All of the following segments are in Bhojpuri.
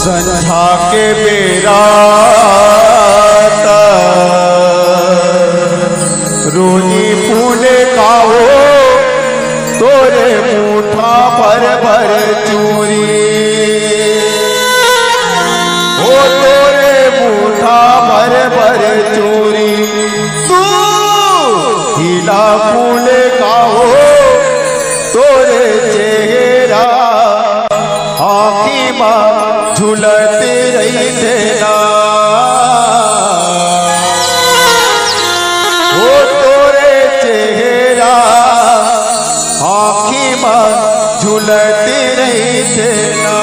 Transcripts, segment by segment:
संझा के बेरा रोनी फूले खाओ तोरे मुठा भर भर चूरी ओ तोरे मुठा भर भर चूरी तू हिला फूले खाओ तोरे चेहरा आँखी माँ झूलते रही देना वो तोरे चेहरा आँखी माँ झूलते रही देना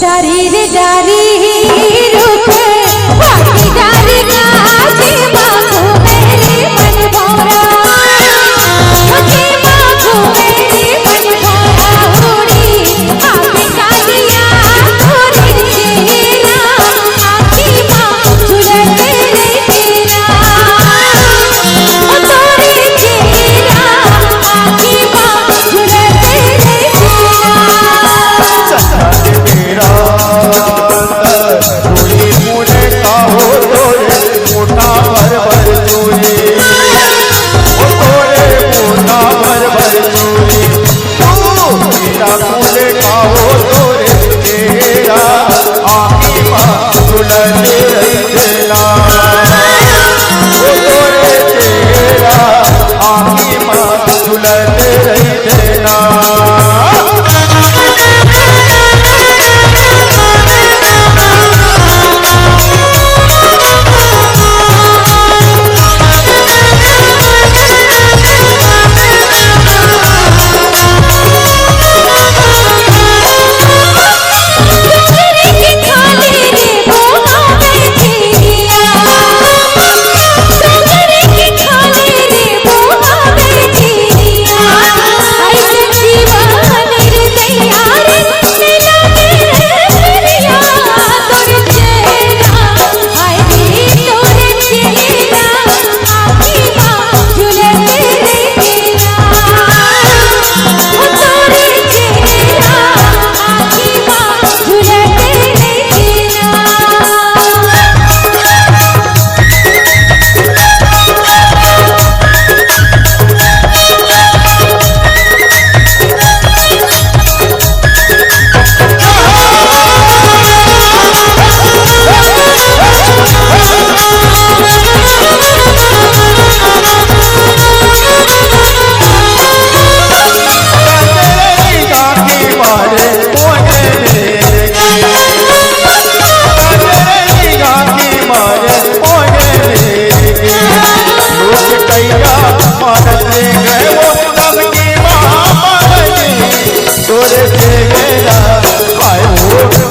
डारी रे डारी रुक भागी डारी गाजी बाबू मेरी मन भोरा मुझे बाबू मेरी मन भोरा उड़ी आगे कालिया थोड़ी चेहरा आँखी माँ झूलते रे तेरा ओ तोरे चेहरा आँखी माँ झूलते रे तेरा रोनी फूले खाओ तोरे मुठा भर भर चूरी ओ तोरे मुठा भर भर चूरी हीरा फूले खाओ तोरे चेहरा आँखी माँ झूलते रही देना ओ तोरे चेहरा आँखी माँ झूलते रही देना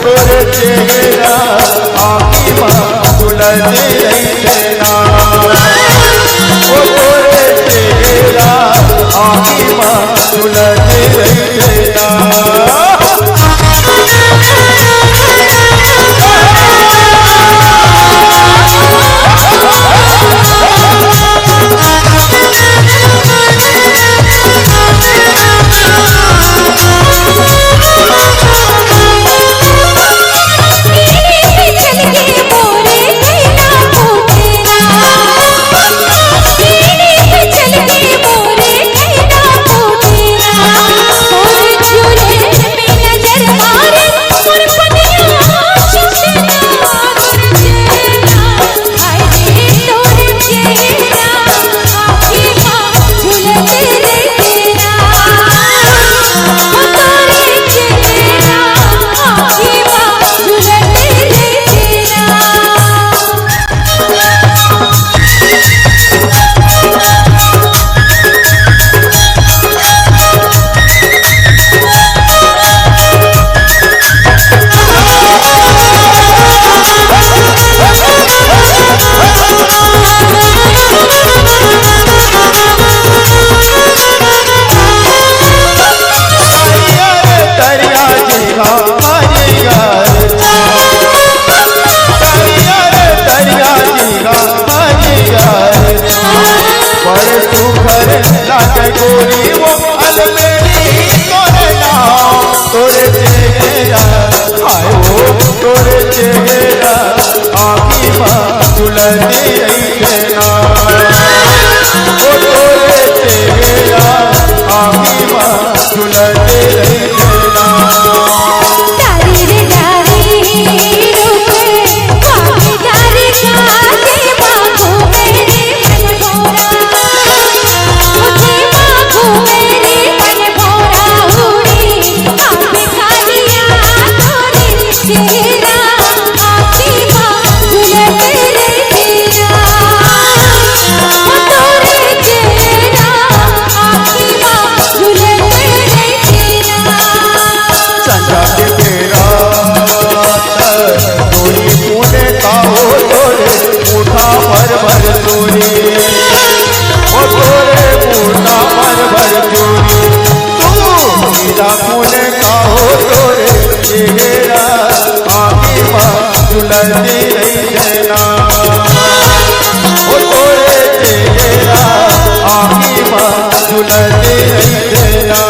तोरे चेहरा झूलते रही देना ओ तोरे चेहरा आखी माँ झूलते रही देना गोरी वो अलमेरी तोरे नाम तोरे चेहरा आए वो तोरे चेहरा आखी माँ झूलती रही देना वो तोरे चेहरा आखी माँ झूलती रही देना झूलती रही देना ओ तोरे चेहरा आखी माँ झूलती रही देना